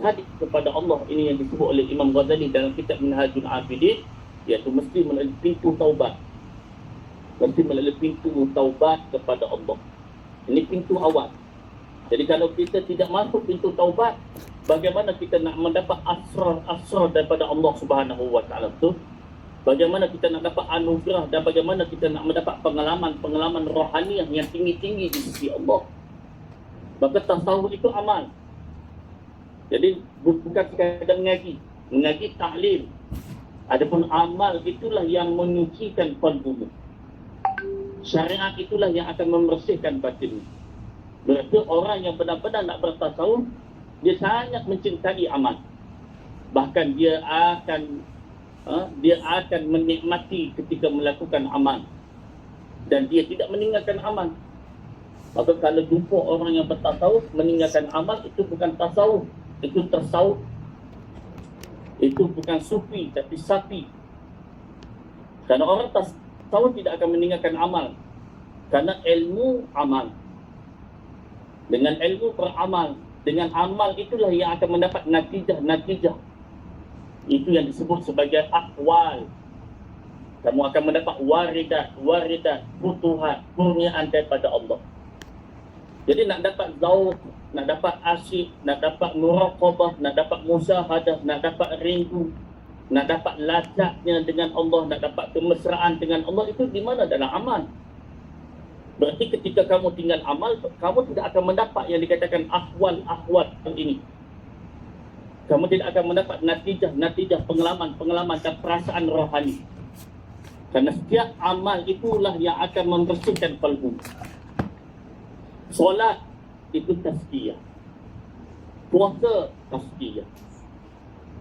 hadir kepada Allah, ini yang disebut oleh Imam Ghazali dalam kitab Minhajul Abidin, iaitu mesti melalui pintu taubat. Mesti melalui pintu taubat kepada Allah. Ini pintu awal. Jadi kalau kita tidak masuk pintu taubat, bagaimana kita nak mendapat asrar daripada Allah Subhanahu wa taala tu? Bagaimana kita nak dapat anugerah dan bagaimana kita nak mendapat pengalaman rohaniah yang tinggi-tinggi di sisi Allah? Maka tasawuf itu amal. Jadi bukan sekadar mengaji taklim. Adapun amal itulah yang menyucikan qalbumu. Syariat itulah yang akan membersihkan batinmu. Berarti orang yang benar-benar nak bertasawuf, dia sangat mencintai amal. Bahkan dia akan menikmati ketika melakukan amal. Dan dia tidak meninggalkan amal. Maka kalau jumpa orang yang bertasawuf meninggalkan amal, itu bukan tasawuf, itu tasawuf. Itu bukan sufi tapi sapi. Karena orang tasawuf tidak akan meninggalkan amal. Karena ilmu amal. Dengan ilmu beramal, dengan amal itulah yang akan mendapat natijah. Itu yang disebut sebagai akwal. Kamu akan mendapat waridat, futuhat, kurniaan daripada Allah. Jadi nak dapat zauq, nak dapat asyik, nak dapat muraqabah, nak dapat musyahadah, nak dapat rindu, nak dapat lazatnya dengan Allah, nak dapat kemesraan dengan Allah, itu di mana? Dalam amal. Berarti ketika kamu tinggal amal, kamu tidak akan mendapat yang dikatakan ahwal ini. Kamu tidak akan mendapat natijah, pengalaman dan perasaan rohani. Karena setiap amal itulah yang akan membersihkan qalbu. Solat itu tazkiyah. Puasa tazkiyah.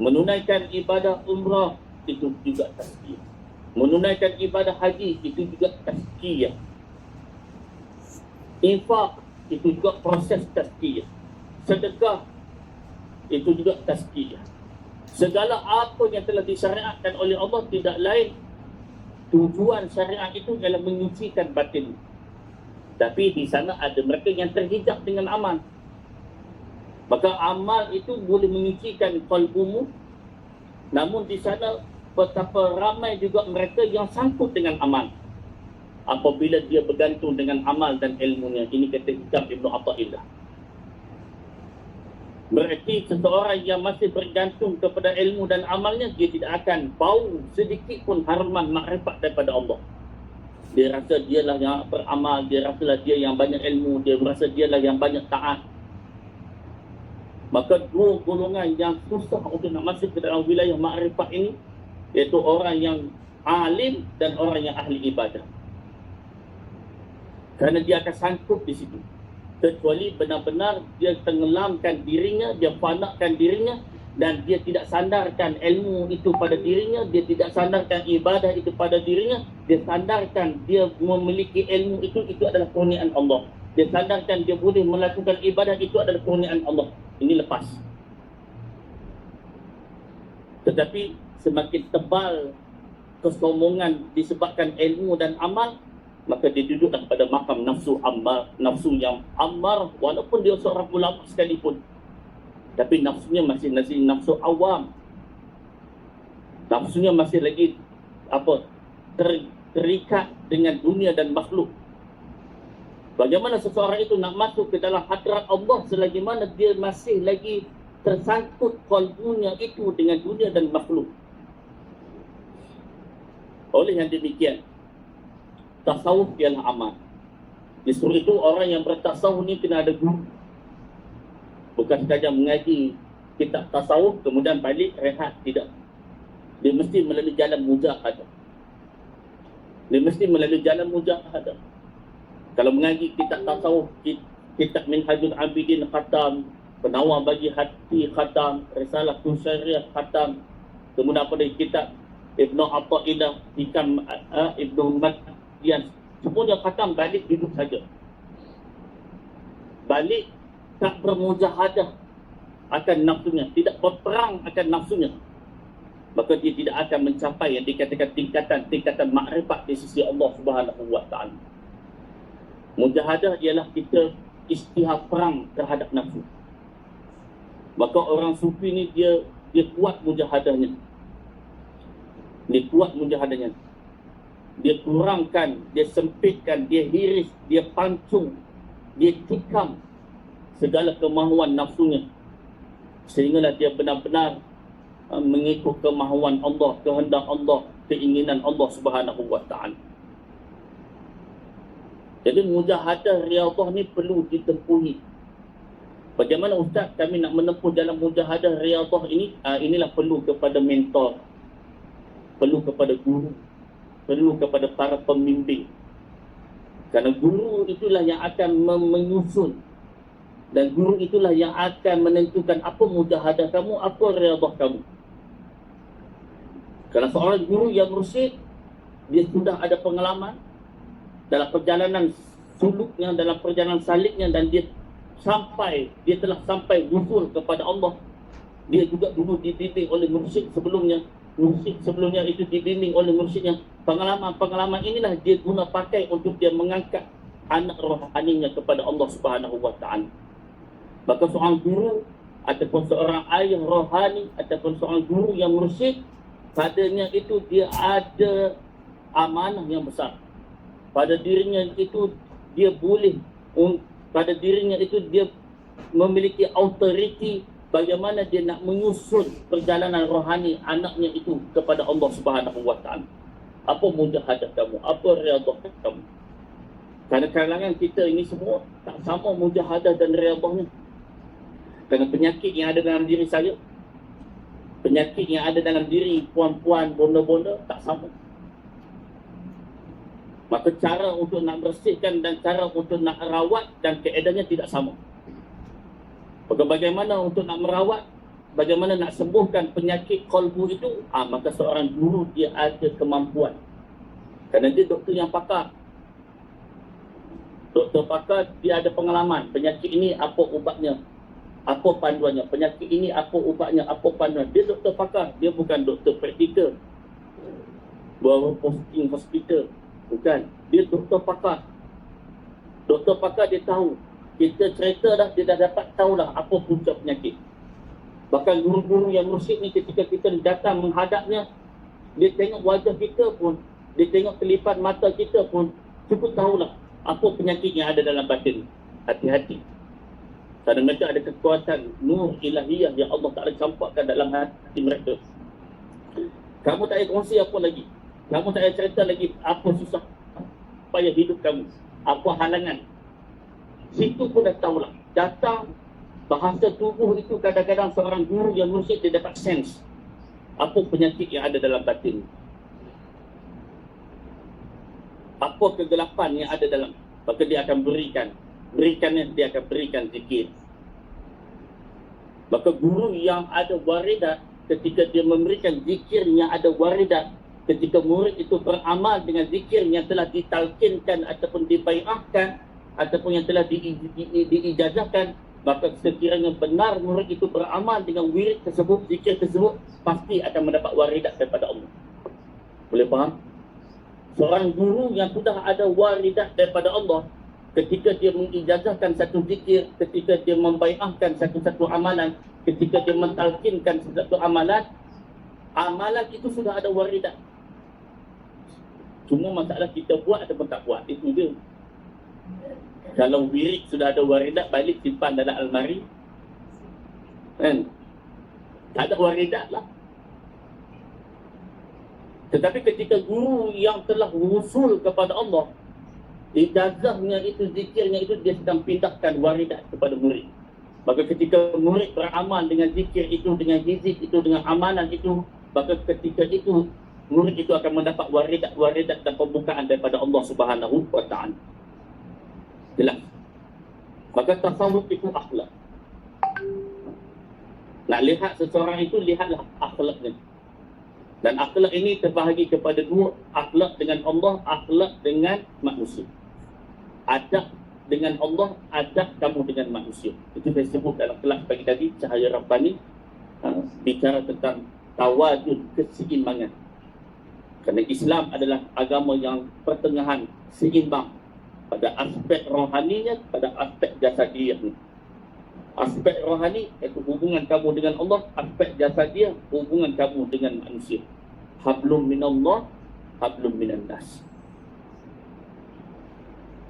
Menunaikan ibadah umrah itu juga tazkiyah. Menunaikan ibadah haji itu juga tazkiyah. Infak itu juga proses tazkiyah. Sedekah itu juga tazkiyah. Segala apa yang telah disyariatkan oleh Allah tidak lain tujuan syariat itu adalah menyucikan batin. Tapi di sana ada mereka yang terhijab dengan amal. Maka amal itu boleh menyucikan qalbumu. Namun di sana betapa ramai juga mereka yang sangkut dengan amal apabila dia bergantung dengan amal dan ilmunya. Ini kata Hikam Ibn Atta'illah. Berarti seseorang yang masih bergantung kepada ilmu dan amalnya, dia tidak akan bau sedikit pun haruman makrifat daripada Allah. Dia rasa dialah yang beramal, dia rasalah dia yang banyak ilmu, dia merasa dialah yang banyak taat. Maka dua golongan yang susah untuk nak masuk ke dalam wilayah makrifat ini, iaitu orang yang alim dan orang yang ahli ibadah. Kerana dia akan sangkut di situ. Kecuali benar-benar dia tenggelamkan dirinya, dia fanakan dirinya, dan dia tidak sandarkan ilmu itu pada dirinya, dia tidak sandarkan ibadah itu pada dirinya, dia sandarkan dia memiliki ilmu itu adalah kurniaan Allah. Dia sandarkan dia boleh melakukan ibadah itu adalah kurniaan Allah. Ini lepas. Tetapi semakin tebal kesombongan disebabkan ilmu dan amal, maka dia duduklah pada makam nafsu yang ammar, walaupun dia seorang ulama sekalipun. Tapi nafsunya masih nafsu awam. Nafsunya masih lagi terikat dengan dunia dan makhluk. Bagaimana seseorang itu nak masuk ke dalam hadrat Allah selagi mana dia masih lagi tersangkut qalbunya itu dengan dunia dan makhluk. Oleh yang demikian, tasawuf ialah amal. Justru itu orang yang bertasawuf ni kena ada guru. Bukan sahaja mengaji kitab tasawuf kemudian balik rehat, tidak. Dia mesti melalui jalan mujahadah. Kalau mengaji kitab tasawuf, kitab Minhajul Abidin khatam, Penawar bagi hati khatam, Risalah Kusyairiyah khatam, kemudian pada kitab Ibn Atta'illah, Hikam Ibn Madian, semuanya khatam, balik duduk saja. Balik tak bermujahadah akan nafsunya, tidak berperang akan nafsunya, maka dia tidak akan mencapai yang dikatakan tingkatan makrifat di sisi Allah Subhanahu wa taala. Mujahadah ialah kita istihad perang terhadap nafsu. Maka orang sufi ni dia kuat mujahadahnya. Dia kuat mujahadahnya. Dia kurangkan, dia sempitkan, dia hiris, dia pancung, dia tikam segala kemahuan nafsunya, sehinggalah dia benar-benar mengikut kemahuan Allah, kehendak Allah, keinginan Allah Subhanahu wa taala. Jadi mujahadah riyadhah ni perlu ditempuhi. Bagaimana ustaz kami nak menempuh dalam mujahadah riyadhah ini? Inilah perlu kepada mentor, perlu kepada guru, perlu kepada para pembimbing. Kerana guru itulah yang akan menyusun, dan guru itulah yang akan menentukan apa mujahadah kamu, apa riyadhah kamu. Kerana seorang guru yang mursyid, dia sudah ada pengalaman dalam perjalanan suluknya, dalam perjalanan saliknya, dan dia telah sampai wusul kepada Allah. Dia juga dulu dibimbing oleh mursyid sebelumnya. Mursyid sebelumnya itu dibimbing oleh mursyidnya. Pengalaman inilah dia guna pakai untuk dia mengangkat anak rohaninya kepada Allah Subhanahu wa taala. Maka seorang guru ataupun seorang ayah rohani ataupun seorang guru yang mursyid, padanya itu dia ada amanah yang besar. Pada dirinya itu dia boleh, pada dirinya itu dia memiliki authority bagaimana dia nak menyusun perjalanan rohani anaknya itu kepada Allah Subhanahu wa taala. Apa mujahadah kamu? Apa riyadhah kamu? Kerana kalangan kita ini semua tak sama mujahadah dan riyadhahnya. Kerana penyakit yang ada dalam diri saya, penyakit yang ada dalam diri puan-puan, bonda-bonda tak sama. Maka cara untuk nak bersihkan dan cara untuk nak rawat dan keadaannya tidak sama. Maka bagaimana untuk nak merawat, bagaimana nak sembuhkan penyakit kolbu itu, maka seorang guru dia ada kemampuan. Kerana dia doktor yang pakar. Doktor pakar, dia ada pengalaman. Penyakit ini apa ubatnya, apa panduannya. Penyakit ini apa ubatnya, apa panduannya. Dia doktor pakar, dia bukan doktor praktikal. Bawa posting hospital. Bukan, dia doktor pakar. Doktor pakar dia tahu. Kita cerita dah, dia dah dapat tahulah apa punca penyakit. Bahkan guru-guru yang mursyid ni ketika kita datang menghadapnya, dia tengok wajah kita pun, dia tengok kelipan mata kita pun, cukup tahulah apa penyakit yang ada dalam batin. Hati-hati. Kerana mereka ada kekuatan nur ilahiyah yang Allah Ta'ala campakkan dalam hati mereka. Kamu tak payah kongsi apa lagi. Kamu tak payah cerita lagi apa susah payah hidup kamu, apa halangan. Situ pun dah tahulah. Datang, bahasa tubuh itu kadang-kadang seorang guru yang mursyid dia dapat sense apa penyakit yang ada dalam batin, apa kegelapan yang ada dalam. Maka dia akan berikannya, dia akan berikan zikir. Maka guru yang ada waridat, ketika dia memberikan zikir yang ada waridat, ketika murid itu beramal dengan zikir yang telah ditalkinkan ataupun dibai'ahkan ataupun yang telah diijazahkan, maka sekiranya benar murid itu beramal dengan wirid tersebut, zikir tersebut, pasti akan mendapat waridat daripada Allah. Boleh faham? Seorang guru yang sudah ada waridat daripada Allah, ketika dia mengijazahkan satu zikir, ketika dia membai'ahkan satu-satu amalan, ketika dia mentalkinkan satu amalan, amalan itu sudah ada waridat. Cuma masalah kita buat ataupun tak buat, itu dia. Kalau wirid sudah ada waridat, balik simpan dalam almari, kan? Tak ada waridat lah. Tetapi ketika guru yang telah wusul kepada Allah, ijazahnya itu, zikirnya itu, dia sedang pindahkan waridat kepada murid. Maka ketika murid beramal dengan zikir itu, dengan hizib itu, dengan amalan itu, maka ketika itu murid itu akan mendapat waridat dan pembukaan daripada Allah Subhanahu wa taala. Jelas. Maka tasawuf itu akhlak. Nak lihat seseorang itu, lihatlah akhlaknya. Dan akhlak ini terbahagi kepada dua, akhlak dengan Allah, akhlak dengan manusia. Adab dengan Allah, adab kamu dengan manusia. Itu saya sebut dalam kelas pagi tadi, Cahaya Rabbani, bicara tentang tawadud, keseimbangan. Kerana Islam adalah agama yang pertengahan, seimbang pada aspek rohaninya, pada aspek jasadiahnya. Aspek rohani iaitu hubungan kamu dengan Allah, aspek jasadia hubungan kamu dengan manusia. Hablum minallah, hablum minan nas.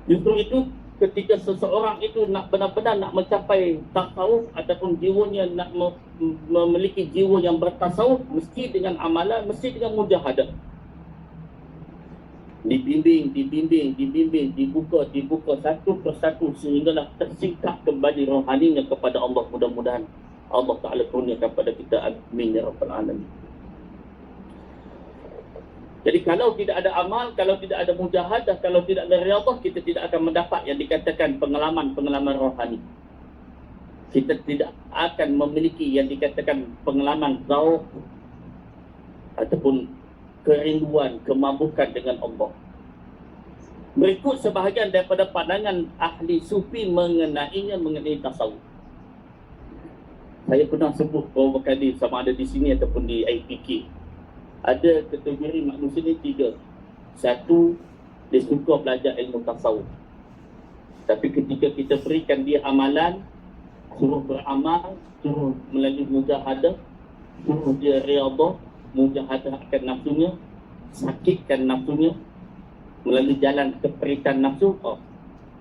Justru itu ketika seseorang itu nak benar-benar nak mencapai tasawuf ataupun jiwanya nak memiliki jiwa yang bertasawuf, mesti dengan amalan, mesti dengan mujahadah. Dibimbing, dibuka satu persatu sehinggalah tersingkap kembali rohaninya kepada Allah. Mudah-mudahan Allah Ta'ala kurniakan kepada kita. Amin ya Rabbal Alamin. Jadi kalau tidak ada amal, kalau tidak ada mujahadah, kalau tidak ada riyadhah, kita tidak akan mendapat yang dikatakan pengalaman-pengalaman rohani. Kita tidak akan memiliki yang dikatakan pengalaman zauq ataupun kerinduan, kemabukan dengan Allah. Berikut sebahagian daripada pandangan ahli sufi mengenai tasawuf. Saya pernah sebut beberapa kali, sama ada di sini ataupun di IPK. Ada kategori manusia ni 3. Satu, dia suka belajar ilmu tasawuf. Tapi ketika kita berikan dia amalan, suruh beramal, suruh melalui mujahadah, suruh dia riyadhah, mujahadah akan nafsunya, sakitkan nafsunya melalui jalan keperitan nafsu,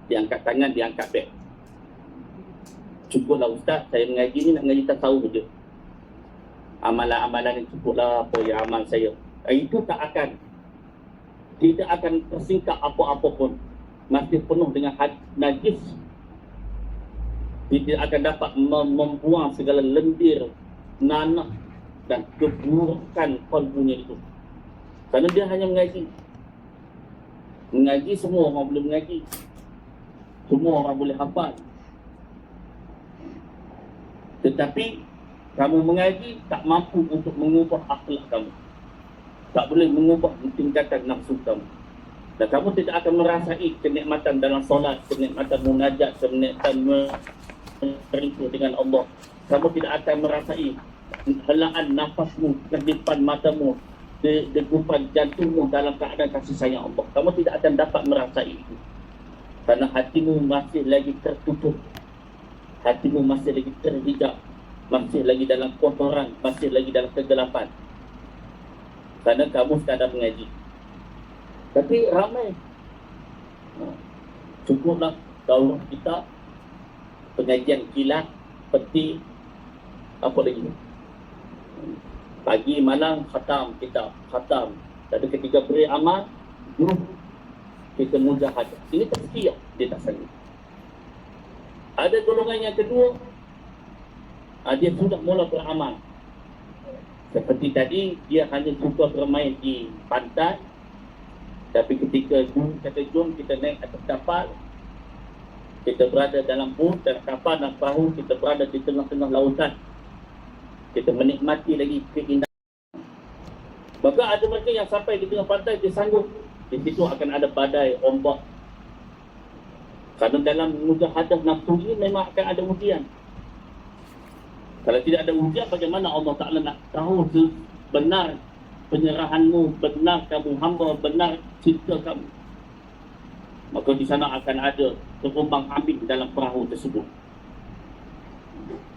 dia angkat tangan, dia angkat beg. Cukuplah ustaz, saya mengaji ni nak mengaji tasawuf je. Amalan-amalan yang cukuplah apa yang amal saya. Itu tidak akan tersingkap apa-apa pun. Masih penuh dengan najis. Tidak akan dapat membuang segala lendir, nanah dan keburukan kalbunya itu. Kerana dia hanya mengaji. Mengaji semua orang boleh mengaji. Semua orang boleh hafal. Tetapi kamu mengaji tak mampu untuk mengubah akhlak kamu. Tak boleh mengubah tingkatan nafsu kamu. Dan kamu tidak akan merasai kenikmatan dalam solat, kenikmatan munajat, kenikmatan beribu dengan Allah. Kamu tidak akan merasai helaan nafasmu, kedipan matamu, degupan jantungmu dalam keadaan kasih sayang Allah. Kamu tidak akan dapat merasai itu. Kerana hatimu masih lagi tertutup. Hatimu masih lagi terhijab. Masih lagi dalam kotoran, masih lagi dalam kegelapan. Kerana kamu sekadar mengaji. Tapi ramai. Cukuplah daurah kita, pengajian kilat, peti, apa lagi? Pagi malam khatam kitab, khatam. Tapi ketika beri amal, kita mujahadah. Ini tazkiyah, dia tak sanggup. Ada golongan yang kedua, dia sudah mula beramal. Seperti tadi, dia hanya suka bermain di pantai. Tapi ketika guru kata jom kita naik atas kapal, kita berada dalam bot dan kapal dan perahu, kita berada di tengah-tengah lautan. Kita menikmati lagi keindahan. Maka ada mereka yang sampai di tengah pantai, dia sanggup. Di situ akan ada badai, ombak. Kerana dalam mujahadah nafsu ini memang akan ada ujian. Kalau tidak ada ujian, bagaimana Allah Ta'ala nak tahu benar penyerahanmu, benar kamu hamba, benar cinta kamu. Maka di sana akan ada terombang ambing dalam perahu tersebut.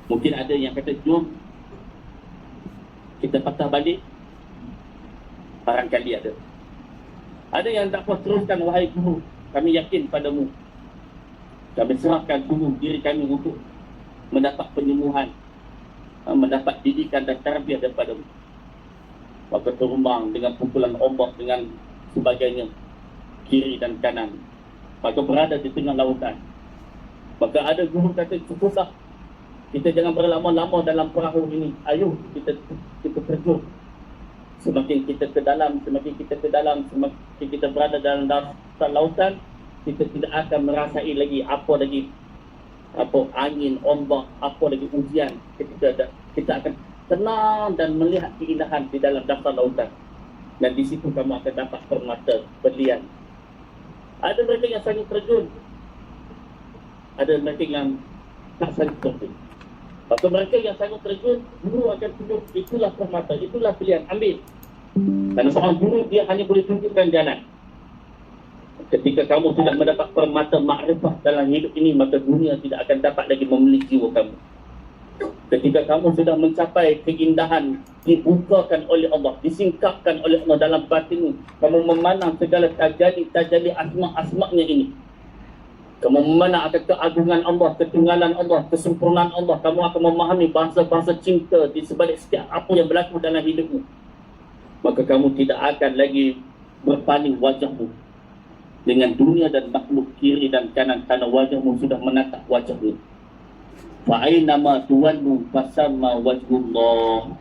Mungkin ada yang kata, jom kita patah balik. Barangkali ada. Ada yang tak puas, teruskan wahai guru, kami yakin padamu. Kami serahkan tubuh diri kami untuk mendapat penyembuhan, mendapat didikan dan tarbiyah daripadamu. Maka terumbang dengan pukulan ombak dengan sebagainya, kiri dan kanan. Maka berada di tengah lautan. Maka ada guru kata, cukuplah, kita jangan berlama-lama dalam perahu ini. Ayo kita terjun. Semakin kita ke dalam, semakin kita berada dalam dasar lautan, kita tidak akan merasai lagi apa angin, ombak, apa lagi ujian. Kita akan tenang dan melihat keindahan di dalam dasar lautan. Dan di situ kamu akan dapat permata, berlian. Ada mereka yang sanggup terjun, ada mereka yang tak sanggup terjun. Maka mereka yang sanggup terjun, guru akan tunjuk, itulah permata, itulah pilihan, ambil. Karena seorang guru, dia hanya boleh tunjukkan jalan. Ketika kamu sudah mendapat permata makrifah dalam hidup ini, maka dunia tidak akan dapat lagi memiliki jiwa kamu. Ketika kamu sudah mencapai keindahan, dibukakan oleh Allah, disingkapkan oleh Allah dalam batin, kamu memandang segala tajali asma-asma'nya ini. Kamu memandang akan keagungan Allah, ketunggalan Allah, kesempurnaan Allah. Kamu akan memahami bahasa-bahasa cinta di sebalik setiap apa yang berlaku dalam hidupmu. Maka kamu tidak akan lagi berpaling wajahmu dengan dunia dan makhluk kiri dan kanan, karena wajahmu sudah menatap wajahmu. Fa'ainama tuwallu fasamma wajhullah.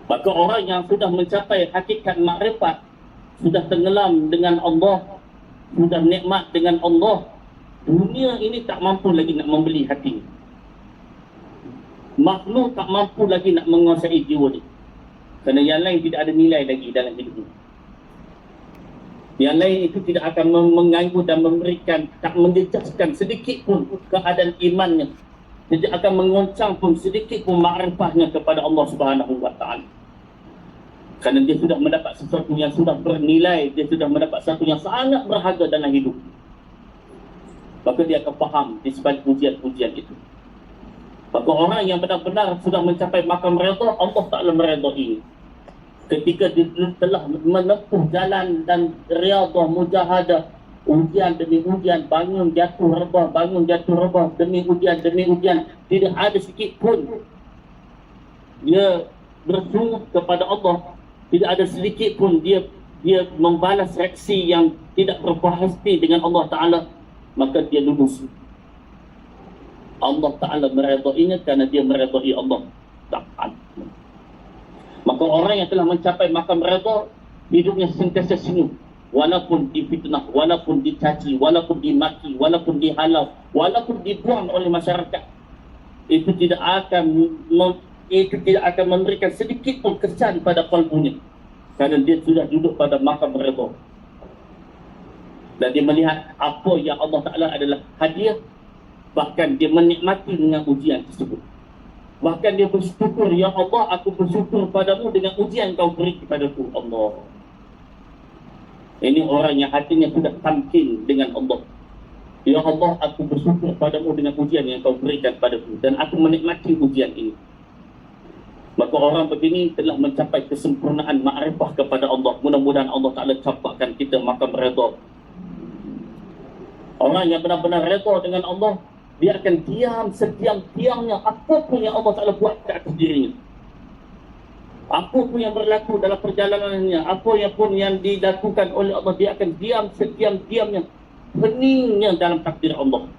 Maka orang yang sudah mencapai hakikat makrifat, sudah tenggelam dengan Allah, sudah nikmat dengan Allah, dunia ini tak mampu lagi nak membeli hati. Makhluk tak mampu lagi nak menguasai jiwa dia. Kerana yang lain tidak ada nilai lagi dalam hidup ini. Yang lain itu tidak akan mengganggu dan memberikan, tak menjejaskan sedikit pun keadaan imannya. Tidak akan mengoncang pun sedikit pun makrifahnya kepada Allah Subhanahu wa ta'ala. Kerana dia sudah mendapat sesuatu yang sudah bernilai, dia sudah mendapat sesuatu yang sangat berharga dalam hidup. Maka dia akan faham di sebalik ujian-ujian itu. Maka orang yang benar-benar sudah mencapai makam redha, Allah Ta'ala meredai. Ketika dia telah menempuh jalan dan riyadhah, mujahadah, ujian demi ujian, bangun jatuh rebah, bangun jatuh rebah, demi ujian, tidak ada sikit pun dia bersungguh kepada Allah, tidak ada sedikit pun dia membalas reaksi yang tidak berpuas-hati dengan Allah Ta'ala, maka dia lulus. Allah Ta'ala meredainya kerana dia meredai Allah Ta'ala. Maka orang yang telah mencapai makam redha, hidupnya sentiasa senyum, walaupun difitnah, walaupun dicaci, walaupun dimaki, walaupun dihalau, walaupun dibuang oleh masyarakat. Itu tidak akan memberikan sedikit pun kesan pada kalbunya, kerana dia sudah duduk pada makam redha. Dan dia melihat apa yang Allah Ta'ala adalah hadiah. Bahkan dia menikmati dengan ujian tersebut. Bahkan dia bersyukur, ya Allah, aku bersyukur padamu dengan ujian kau beri kepadaku, Allah. Ini orang yang hatinya sudah tamkin dengan Allah. Ya Allah, aku bersyukur padamu dengan ujian yang kau berikan padaku, dan aku menikmati ujian ini. Maka orang begini telah mencapai kesempurnaan makrifah kepada Allah. Mudah-mudahan Allah Ta'ala capakkan kita makam redha. Orang yang benar-benar redha dengan Allah, dia akan diam sediam-diamnya apapun yang Allah Ta'ala buat ke atas dirinya. Apapun yang berlaku dalam perjalanannya, apa yang pun yang dilakukan oleh Allah, dia akan diam sediam-diamnya, heningnya dalam takdir Allah.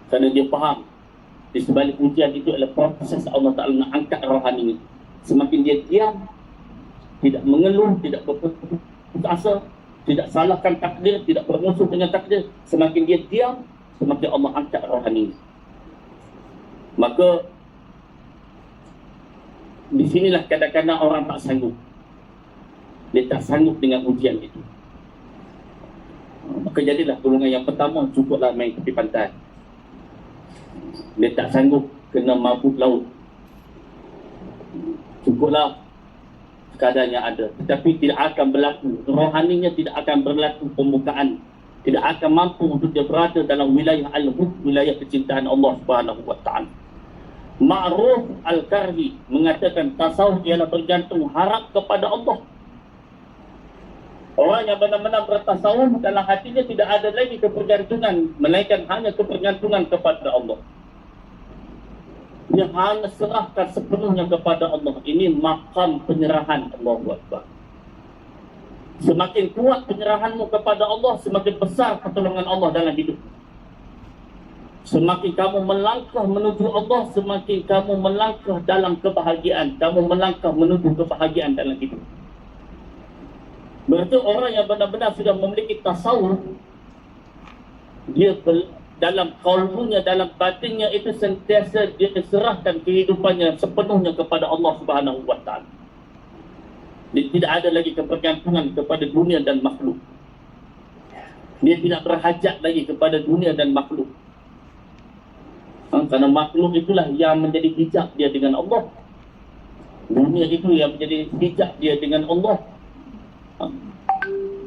Kerana dia faham di sebalik ujian itu adalah proses Allah Ta'ala nak angkat rohaninya. Semakin dia diam, tidak mengeluh, tidak berputus asa, tidak salahkan takdir, tidak bermusuh dengan takdir, semakin dia diam, semakin Allah angkat rohani. Maka di sinilah kadang-kadang orang tak sanggup. Dia tak sanggup dengan ujian itu. Maka jadilah golongan yang pertama, cukuplah main tepi pantai. Dia tak sanggup kena mabuk laut. Cukuplah keadaan yang ada. Tetapi tidak akan berlaku, rohaninya tidak akan berlaku pembukaan. Tidak akan mampu untuk dia berada dalam wilayah al-hub, wilayah kecintaan Allah Subhanahu wa ta'ala. Ma'ruf al-Karhi mengatakan tasawuf ialah bergantung harap kepada Allah. Orang yang benar-benar bertasawuf, dalam hatinya tidak ada lagi kepergantungan, melainkan hanya kepergantungan kepada Allah. Dia hanya serahkan sepenuhnya kepada Allah. Ini maqam penyerahan. Allahu Akbar. Semakin kuat penyerahanmu kepada Allah, semakin besar pertolongan Allah dalam hidup. Semakin kamu melangkah menuju Allah, semakin kamu melangkah dalam kebahagiaan. Kamu melangkah menuju kebahagiaan dalam hidup. Berarti orang yang benar-benar sudah memiliki tasawuf, dia dalam kalbunya, dalam batinnya itu sentiasa dia serahkan kehidupannya sepenuhnya kepada Allah Subhanahu wa ta'ala. Dia tidak ada lagi kepergantungan kepada dunia dan makhluk. Dia tidak berhajat lagi kepada dunia dan makhluk. Karena makhluk itulah yang menjadi hijab dia dengan Allah. Dunia itu yang menjadi hijab dia dengan Allah.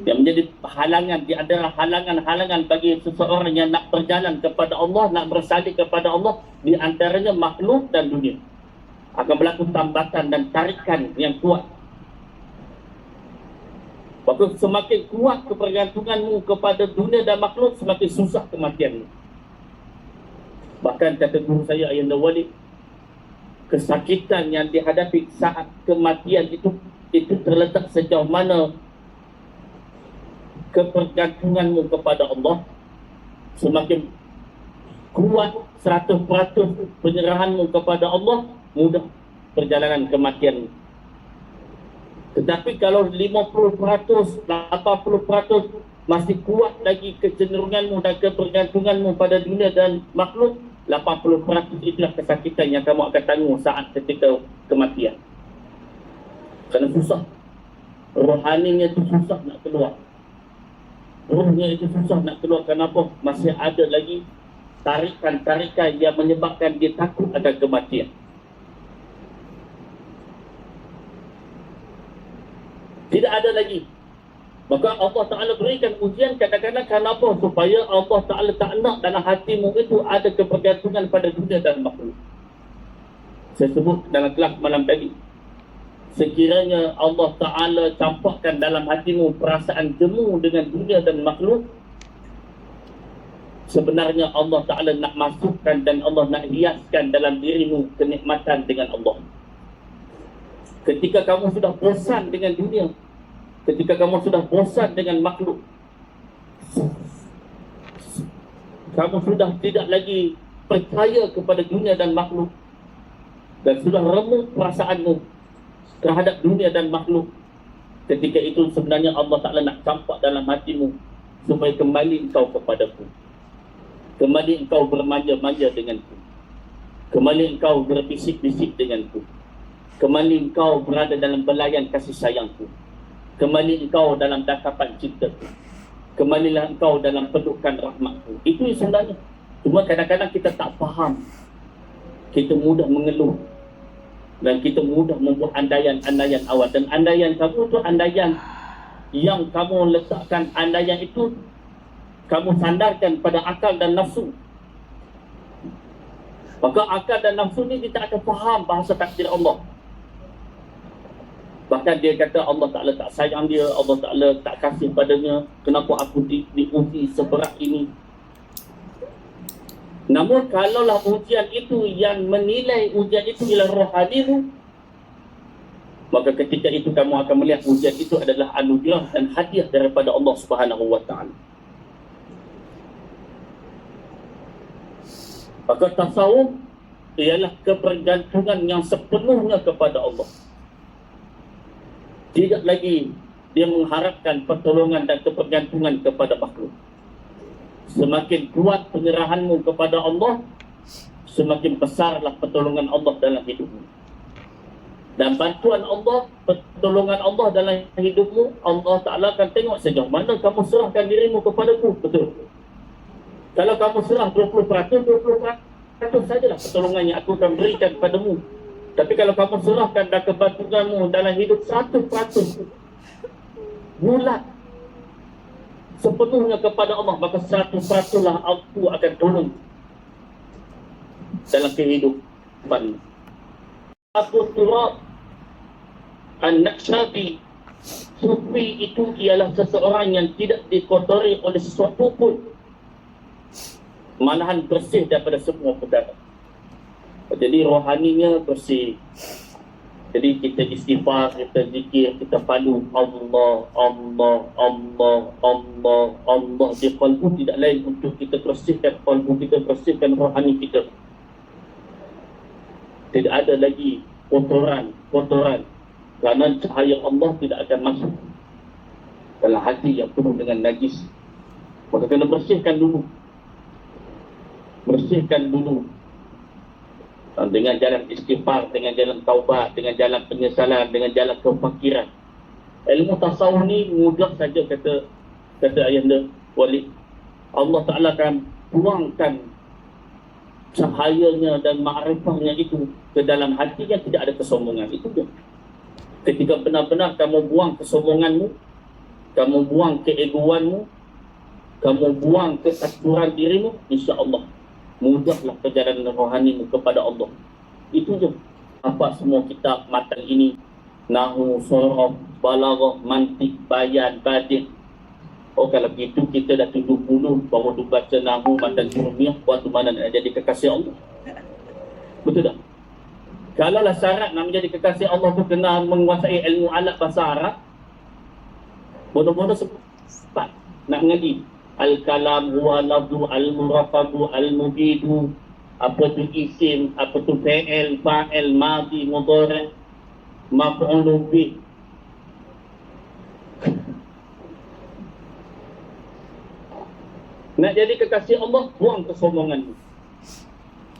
Yang menjadi halangan, di antara halangan-halangan bagi seseorang yang nak berjalan kepada Allah, nak bersalik kepada Allah, di antaranya makhluk dan dunia. Akan berlaku tambatan dan tarikan yang kuat. Maka semakin kuat kepergantunganmu kepada dunia dan makhluk, semakin susah kematianmu. Bahkan kata guru saya Ayanda Walid, kesakitan yang dihadapi saat kematian itu terletak sejauh mana kepergantunganmu kepada Allah. Semakin kuat 100% penyerahanmu kepada Allah, mudah perjalanan kematian. Tetapi kalau 50%, 80% masih kuat lagi kecenderunganmu dan kepergantunganmu pada dunia dan makhluk, 80% itulah kesakitan yang kamu akan tanggung saat ketika kematian. Kerana susah, rohaninya itu susah nak keluar, ruhnya itu susah nak keluar. Kenapa? Masih ada lagi tarikan-tarikan yang menyebabkan dia takut akan kematian. Tidak ada lagi. Maka Allah Ta'ala berikan ujian kadang-kadang kenapa? Supaya Allah Ta'ala tak nak dalam hatimu itu ada kepergantungan pada dunia dan makhluk. Saya sebut dalam kelas malam tadi, sekiranya Allah Ta'ala campakkan dalam hatimu perasaan jemu dengan dunia dan makhluk, sebenarnya Allah Ta'ala nak masukkan dan Allah nak hiaskan dalam dirimu kenikmatan dengan Allah. Ketika kamu sudah bosan dengan dunia, ketika kamu sudah bosan dengan makhluk, kamu sudah tidak lagi percaya kepada dunia dan makhluk, dan sudah remuk perasaanmu terhadap dunia dan makhluk, ketika itu sebenarnya Allah Ta'ala nak campak dalam hatimu supaya kembali engkau kepadaku, kembali engkau bermanja-manja denganku, kembali engkau berbisik-bisik denganku, kembali engkau berada dalam belayan kasih sayangku, kembali engkau dalam dakapan cintaku, kembalilah engkau dalam pelukan rahmatku. Itu yang sebenarnya. Cuma kadang-kadang kita tak faham, kita mudah mengeluh, dan kita mudah membuat andaian-andaian awal. Dan andaian kamu itu andaian yang kamu letakkan, andaian itu kamu sandarkan pada akal dan nafsu. Maka akal dan nafsu ni kita akan faham bahasa takdir Allah. Bahkan dia kata Allah Ta'ala tak sayang dia, Allah Ta'ala tak kasih padanya, kenapa aku diuji seberat ini. Namun kalaulah ujian itu yang menilai ujian itu ialah rohanimu, maka ketika itu kamu akan melihat ujian itu adalah anugerah dan hadiah daripada Allah Subhanahu wa Ta'ala. Maka tasawuf ialah kebergantungan yang sepenuhnya kepada Allah. Tidak lagi dia mengharapkan pertolongan dan kebergantungan kepada makhluk. Semakin kuat penyerahanmu kepada Allah, semakin besarlah pertolongan Allah dalam hidupmu. Dan bantuan Allah, pertolongan Allah dalam hidupmu, Allah Ta'ala akan tengok sejauh mana kamu serahkan dirimu kepadaku. Betul. Kalau kamu serah 20% sajalah pertolongan yang aku akan berikan padamu. Tapi kalau kamu serahkan dan kebantuanmu dalam hidup 100% bulat sepenuhnya kepada Allah, maka 100% lah aku akan turun dalam kehidupan. Abu Turab An-Naqshabi, sufi itu ialah seseorang yang tidak dikotori oleh sesuatu pun, malahan bersih daripada semua perkara. Jadi rohaninya bersih. Jadi kita istighfar, kita zikir, kita palu Allah, Allah, Allah, Allah, Allah. Di qalbu tidak lain untuk kita bersihkan qalbu kita, bersihkan rohani kita. Tidak ada lagi kotoran. Kerana cahaya Allah tidak akan masuk dalam hati yang penuh dengan najis. Maka kena bersihkan dulu. Dengan jalan istighfar, dengan jalan taubat, dengan jalan penyesalan, dengan jalan kefakiran. Ilmu tasawuf ni mudah saja, kata Ayanda Walid. Allah Ta'ala akan tuangkan cahayanya dan ma'rifahnya itu ke dalam hati yang tidak ada kesombongan. Itu dia. Ketika benar-benar kamu buang kesombonganmu, kamu buang keegoanmu, kamu buang ketakuran dirimu, insya-Allah mudahlah perjalanan rohanimu kepada Allah. Itu je. Apa semua kitab matan ini, Nahwu, Sorof, Balaghah, Mantik, Bayan, Badiq. Oh, kalau begitu kita dah 70 baru tu baca Nahwu, matan Jurumiyah, waktu mana nak jadi kekasih Allah? Betul tak? Kalau lah syarat nak menjadi kekasih Allah tu kena menguasai ilmu alat bahasa Arab, bodoh-bodoh sempat nak mengaji al-kalam, huwa lafzu, al-murafabu, al-mubidu, apa tu isim, apa tu fi'il, fa'il, madhi, mudhari', maf'ul bih. Nak jadi kekasih Allah, buang kesombonganmu.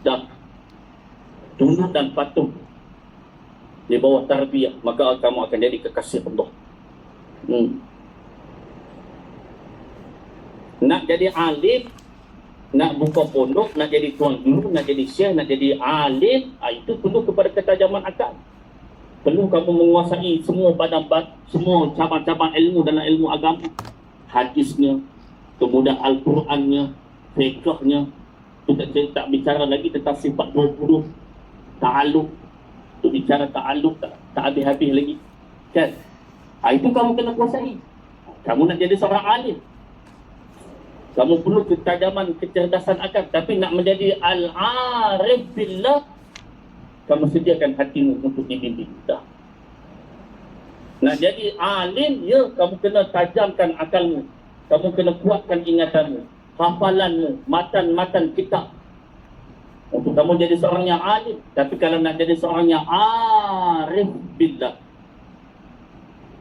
Dah tunduk dan patuh di bawah tarbiyah, maka kamu akan jadi kekasih Allah. Nak jadi alim, nak buka pondok, nak jadi tuan guru, nak jadi syekh, nak jadi alim, itu perlu kepada ketajaman akal. Perlu kamu menguasai semua semua cabang-cabang ilmu dalam ilmu agama. Hadisnya, kemudian Al-Qurannya, fiqhnya. Kita tak bicara lagi tentang sifat 20, ta'alluq. Tu bicara ta'alluq tak habis-habis lagi. Kan? Itu kamu kena kuasai. Kamu nak jadi seorang alim, kamu perlu ketajaman, kecerdasan akal. Tapi nak menjadi al-arif billah, kamu sediakan hatimu untuk dibimbing. Dah. Nak jadi alim, ya, kamu kena tajamkan akalmu, kamu kena kuatkan ingatanmu, hafalanmu, matan-matan kitab, untuk kamu jadi seorang yang alim. Tapi kalau nak jadi seorang yang arif billah,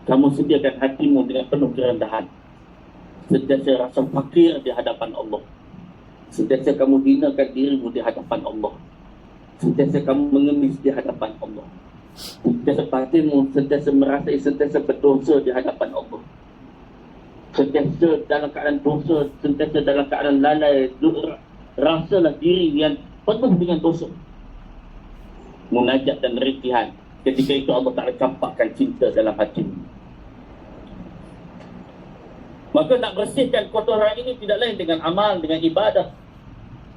kamu sediakan hatimu dengan penuh kerendahan, sentiasa rasa fakir di hadapan Allah, sentiasa kamu hinakan dirimu di hadapan Allah, sentiasa kamu mengemis di hadapan Allah, sentiasa batinmu sentiasa merasai sentiasa berdosa di hadapan Allah, sentiasa dalam keadaan dosa, sentiasa dalam keadaan lalai, rasalah diri yang penuh dengan dosa, munajat dan rintihan. Ketika itu Allah Ta'ala campakkan cinta dalam hatimu. Maka nak bersihkan kotoran ini tidak lain dengan amal, dengan ibadah.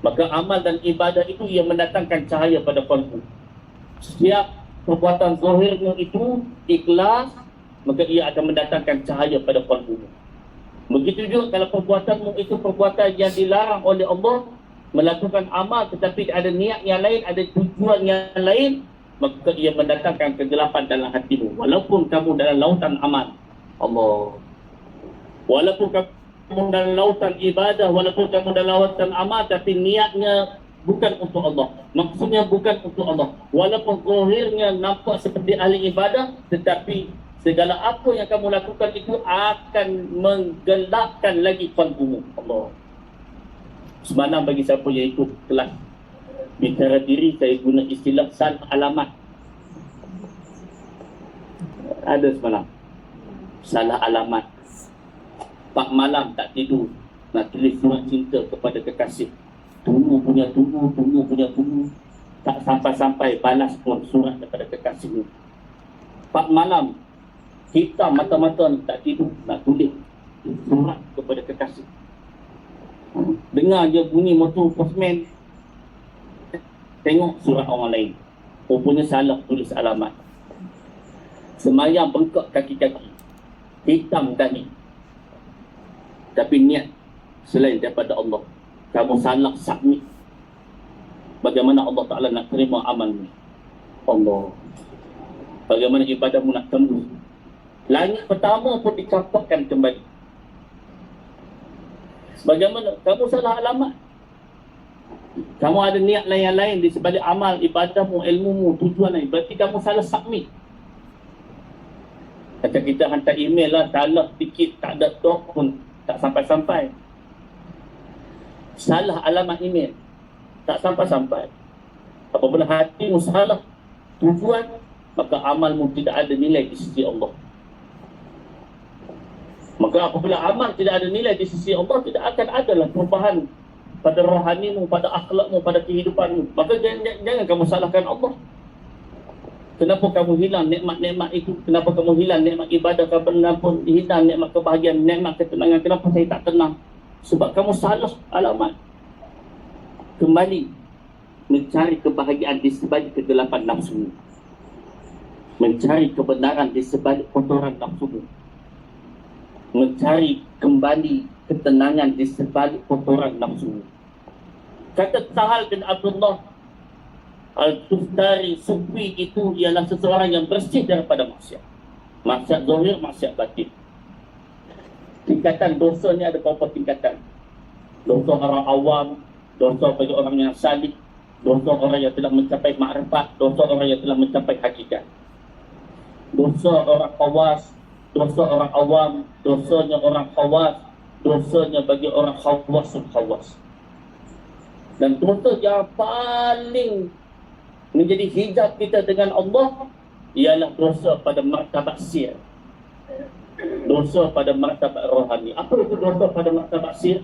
Maka amal dan ibadah itu yang mendatangkan cahaya pada qalbu. Setiap perbuatan zahirmu itu ikhlas, maka ia akan mendatangkan cahaya pada qalbu. Begitu juga kalau perbuatanmu itu perbuatan yang dilarang oleh Allah, melakukan amal tetapi ada niat yang lain, ada tujuan yang lain, maka ia mendatangkan kegelapan dalam hatimu. Walaupun kamu dalam lautan amal, Allah, walaupun kamu dalam lautan ibadah, walaupun kamu dalam lautan amal, tapi niatnya bukan untuk Allah, maksudnya bukan untuk Allah. Walaupun zahirnya nampak seperti ahli ibadah, tetapi segala apa yang kamu lakukan itu akan menggelapkan lagi qalbumu. Allah. Semalam bagi siapa yang ikut kelas bicara diri, saya guna istilah salah alamat. Ada semalam salah alamat. Pak malam tak tidur, nak tulis surat cinta kepada kekasih. Tunggu punya tunggu, tak sampai-sampai balas pun surat daripada kekasihmu. Pak malam hitam mata-mata tak tidur, nak tulis surat kepada kekasih. Dengar je bunyi motor postman, tengok surat orang lain, rupanya salah tulis alamat. Semayang bengkak kaki-kaki, hitam dahi, tapi niat selain daripada Allah. Kamu salah submit. Bagaimana Allah Ta'ala nak terima amalmu? Allah, bagaimana ibadahmu nak tembus? Langit pertama pun dicampakkan kembali. Bagaimana kamu salah alamat? Kamu ada niat lain-lain di sebalik amal, ibadahmu, ilmumu, tujuan lain. Berarti kamu salah submit. Kata kita hantar email lah, salah sikit, tak ada dot pun, tak sampai-sampai. Salah alamat email, tak sampai-sampai. Apabila hatimu salah tujuan, maka amalmu tidak ada nilai di sisi Allah. Maka apabila amal tidak ada nilai di sisi Allah, tidak akan adalah perubahan pada rohanimu, pada akhlakmu, pada kehidupanmu. Maka jangan kamu salahkan Allah. Kenapa kamu hilang nikmat-nikmat itu? Kenapa kamu hilang nikmat ibadah? Kenapa hilang nikmat kebahagiaan, nikmat ketenangan? Kenapa saya tak tenang? Sebab kamu salah alamat. Kembali mencari kebahagiaan di sebalik kegelapan nafsu. Mencari kebenaran di sebalik kotoran nafsu. Mencari kembali ketenangan di sebalik kotoran nafsu. Kata Sahal bin Abdullah Al-Tustari, Sufi itu ialah seseorang yang bersih daripada maksiat. Maksiat zahir, maksiat batin. Tingkatan dosa ni ada beberapa tingkatan. Dosa orang awam, dosa bagi orang yang salih, dosa orang yang telah mencapai makrifat, dosa orang yang telah mencapai hakikat. Dosa orang khawas, dosa orang awam, dosanya orang khawas, dosanya bagi orang khawas. Dan dosa yang paling menjadi hijab kita dengan Allah ialah dosa pada martabat sir. Dosa pada martabat rohani. Apa itu dosa pada martabat sir?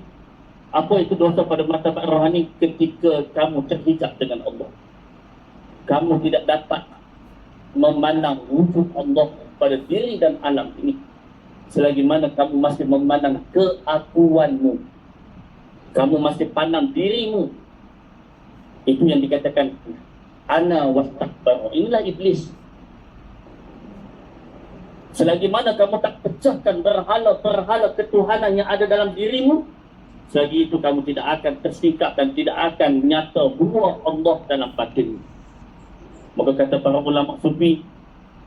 Apa itu dosa pada martabat rohani? Ketika kamu terhijab dengan Allah, kamu tidak dapat memandang wujud Allah pada diri dan alam ini selagi mana kamu masih memandang keakuanmu, kamu masih pandang dirimu. Itu yang dikatakan ana wastakbar. Inilah iblis. Selagi mana kamu tak pecahkan berhala-berhala ketuhanan yang ada dalam dirimu, selagi itu kamu tidak akan tersingkap dan tidak akan nyata buah Allah dalam batin. Maka kata para ulama sufi,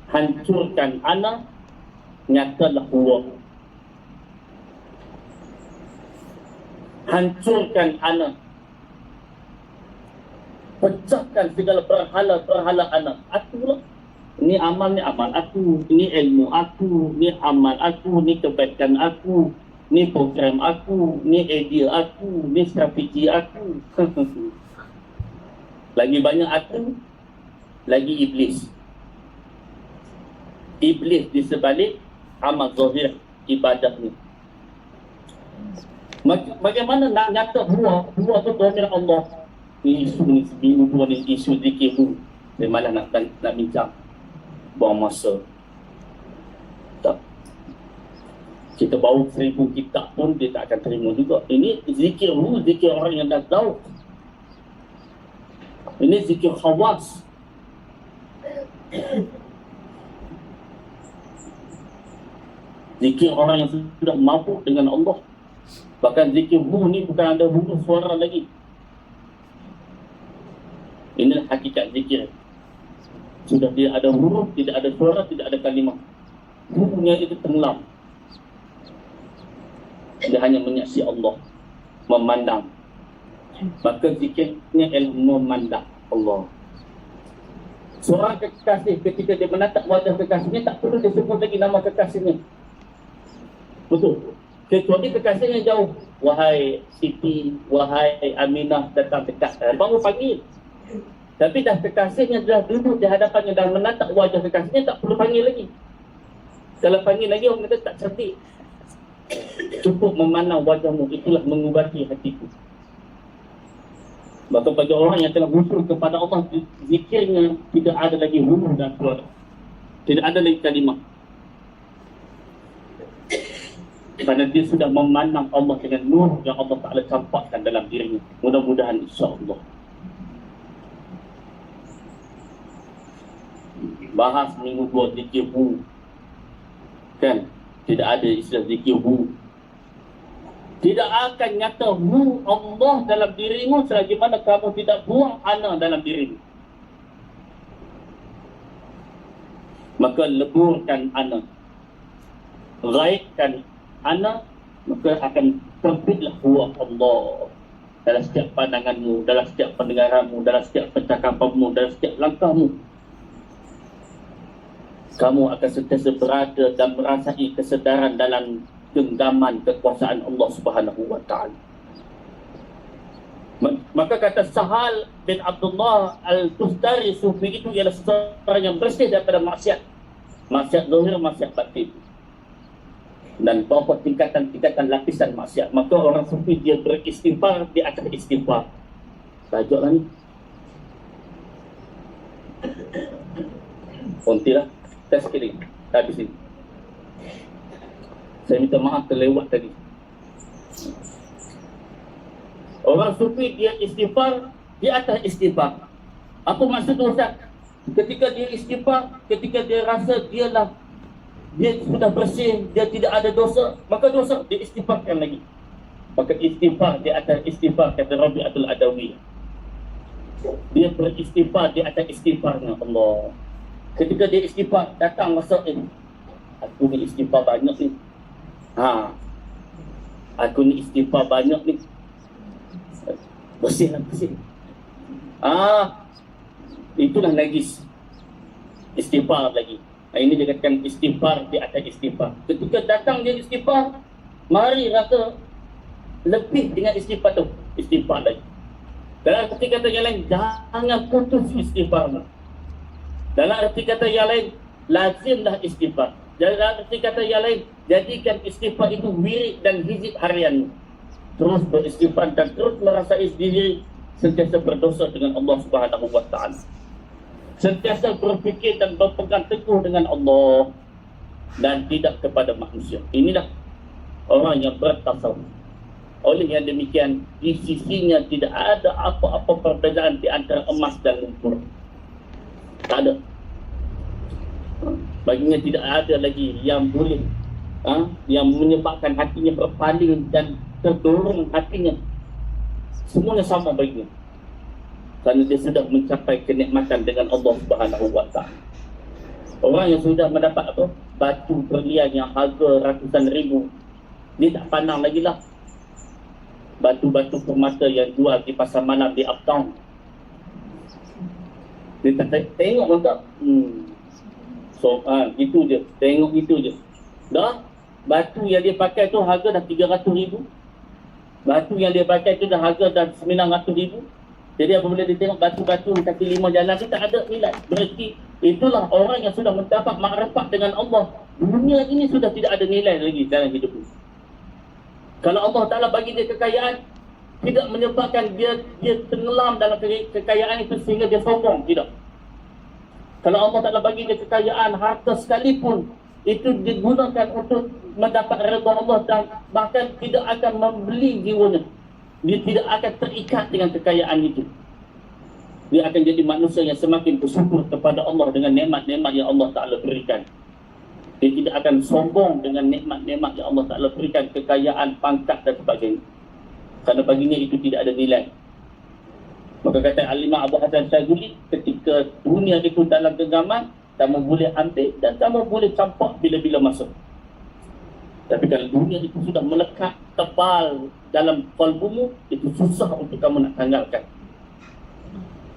hancurkan ana, nyatalah buah. Hancurkan ana, pecahkan segala berhala-berhala anak. Aku lah. Ini amal, ni amal aku. Ini ilmu aku. Ini amal aku. Ini kebaikan aku. Ini program aku. Ini idea aku. Ini strategi aku. Lagi banyak aku, lagi iblis. Iblis di sebalik amal zahir ibadah ni. Bagaimana nak nyata buah? Buah tu zahir Allah. Ni isu ni seminggu dua ni isu zikir tu. Saya malah nak bincang, buang masa. Tak. Kita bawa 1000 kitab pun dia tak akan terima juga. Ini zikir zikir orang yang dah tahu. Ini zikir khawas. Zikir orang yang sudah mabuk dengan Allah. Bahkan zikir ni bukan ada huruf suara lagi. Inilah hakikat zikir. Sudah tidak ada huruf, tidak ada suara, tidak ada kalimah. Hurufnya itu tenggelam. Dia hanya menyaksi Allah, memandang. Maka zikirnya ilmu memandang Allah. Seorang kekasih ketika dia menatap wajah kekasihnya, tak perlu dia sebut lagi nama kekasihnya. Betul. Kecuali kekasihnya jauh. Wahai Siti, wahai Aminah, datang dekat. Baru panggil. Tapi dah kekasihnya dah duduk di hadapannya dan menatap wajah kekasihnya, tak perlu panggil lagi. Kalau panggil lagi, orang kata tak cerdik. Cukup memandang wajahmu, itulah mengubati hatiku. Maka bagi orang yang telah husul kepada Allah, zikirnya tidak ada lagi huruf dan suara. Tidak ada lagi kalimah. Kerana dia sudah memandang Allah dengan nur yang Allah Ta'ala campakkan dalam dirinya. Mudah-mudahan insya-Allah. Bahas minggu 2 zikir hu. Kan? Tidak ada istilah zikir hu. Tidak akan nyata hu Allah dalam dirimu selagi mana kamu tidak buang ana dalam dirimu. Maka leburkan ana, gaibkan ana, maka akan terbitlah huwa Allah dalam setiap pandanganmu, dalam setiap pendengaranmu, dalam setiap percakapanmu, dalam setiap langkahmu. Kamu akan sentiasa berada dan merasai kesedaran dalam genggaman kekuasaan Allah Subhanahu wa Ta'ala. Maka kata Sahal bin Abdullah Al-Tustari, Sufi itu ialah seseorang yang bersih daripada maksiat. Maksiat zahir, maksiat batin. Dan beberapa tingkatan-tingkatan lapisan maksiat. Maka orang Sufi dia beristighfar di atas istighfar. Tajuklah ni. Konti lah. Tes sekali. Habis ni. Saya minta maaf terlewat tadi. Orang sufi dia istighfar di atas istighfar. Apa maksud tu Ustaz? Ketika dia istighfar, ketika dia rasa dia sudah bersih, dia tidak ada dosa, maka dosa dia istighfarkan lagi. Maka istighfar di atas istighfar, kata Rabi'atul Adawi. Dia beristighfar di atas istighfarnya Allah. Ketika dia istighfar, datang masa aku ni istighfar banyak ni. Aku ni istighfar banyak ni. Bersih. Itulah najis. Istighfar lagi. Ini dia katakan istighfar di atas istighfar. Ketika datang dia istighfar, mari rasa lebih dengan istighfar tu. Istighfar lagi. Dalam arti kata yang lain, jangan putus istighfarmu. Dalam arti kata yang lain, lazimlah istighfar. Dalam arti kata yang lain, jadikan istighfar itu wirid dan hizib harianmu. Terus beristighfar dan terus merasai diri sentiasa berdosa dengan Allah Subhanahu wa taala. Sentiasa berfikir dan berpegang teguh dengan Allah dan tidak kepada manusia. Inilah orang yang bertasawuf. Oleh yang demikian, di sisinya tidak ada apa-apa perbezaan di antara emas dan lumpur. Tak ada. Baginya tidak ada lagi yang boleh yang menyebabkan hatinya berpaling dan terdorong hatinya. Semuanya sama baginya. Kerana dia sudah mencapai kenikmatan dengan Allah Subhanahu wa taala. Orang yang sudah mendapat batu berlian yang harga ratusan ribu, dia tak pandang lagi lah batu-batu permata yang jual di pasar malam di uptown. Dia tak tengok pun tak. Itu je. Tengok itu je. Dah, batu yang dia pakai tu harga dah 300,000. Batu yang dia pakai tu dah harga dah 900,000. Jadi apabila dia tengok batu-batu kaki lima jalan tu tak ada nilai. Berarti itulah orang yang sudah mendapat makrifat dengan Allah. Dunia ini sudah tidak ada nilai lagi dalam hidup ini. Kalau Allah Ta'ala bagi dia kekayaan, tidak menyebabkan dia tenggelam dalam kekayaan itu sehingga dia sombong. Tidak. Kalau Allah Ta'ala bagi dia kekayaan, harta sekalipun, itu digunakan untuk mendapat redha Allah dan bahkan tidak akan membeli jiwanya. Dia tidak akan terikat dengan kekayaan itu. Dia akan jadi manusia yang semakin bersyukur kepada Allah dengan nikmat-nikmat yang Allah Ta'ala berikan. Dia tidak akan sombong dengan nikmat-nikmat yang Allah Ta'ala berikan, kekayaan, pangkat dan sebagainya. Kerana baginya itu tidak ada nilai. Maka kata Al-Imam Abu Hasan Syazuli, ketika dunia itu dalam genggaman, kamu boleh ambil dan kamu boleh campak bila-bila masa. Tapi kalau dunia itu sudah melekat tebal dalam qalbumu, itu susah untuk kamu nak tanggalkan.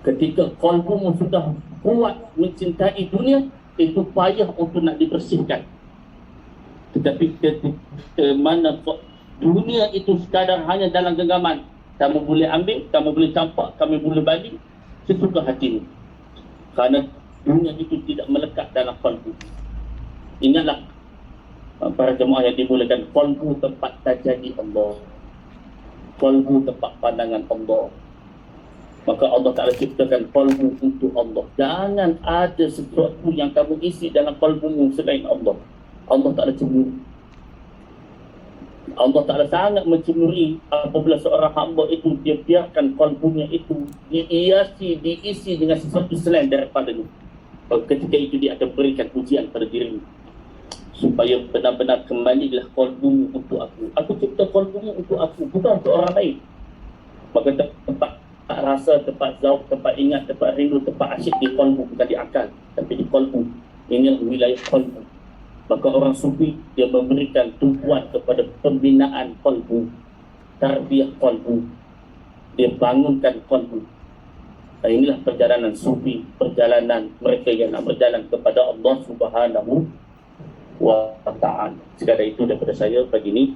Ketika qalbumu sudah kuat mencintai dunia, itu payah untuk nak dibersihkan. Tetapi mana dunia itu sekadar hanya dalam genggaman, kamu boleh ambil, kamu boleh campak, kamu boleh balik sesuka hatimu. Kerana dunia itu tidak melekat dalam qalbu. Ingatlah para jemaah yang dimulakan, qalbu tempat tajadi Allah, qalbu tempat pandangan Allah. Maka Allah Ta'ala ciptakan qalbu untuk Allah. Jangan ada sesuatu yang kamu isi dalam qalbumu selain Allah. Allah Ta'ala cemburu. Allah Ta'ala sangat mencemburi apabila seorang hamba itu dia biarkan qalbunya itu diisi dengan sesuatu selain daripadanya. Ketika itu dia akan berikan ujian pada dirimu, supaya benar-benar kembalilah qalbumu untuk aku. Aku cipta qalbumu untuk aku, bukan untuk orang lain. Maka tempat rasa, tempat zauq, tempat ingat, tempat rindu, tempat asyik di qalbu, bukan di akal, tapi di qalbu. Ini wilayah qalbu. Maka orang sufi dia memberikan tumpuan kepada pembinaan qalbu, tarbiyah qalbu. Dia bangunkan qalbu. Dan inilah perjalanan sufi, perjalanan mereka yang nak berjalan kepada Allah Subhanahu wa ta'ala. Sekadar itu daripada saya pagi ini.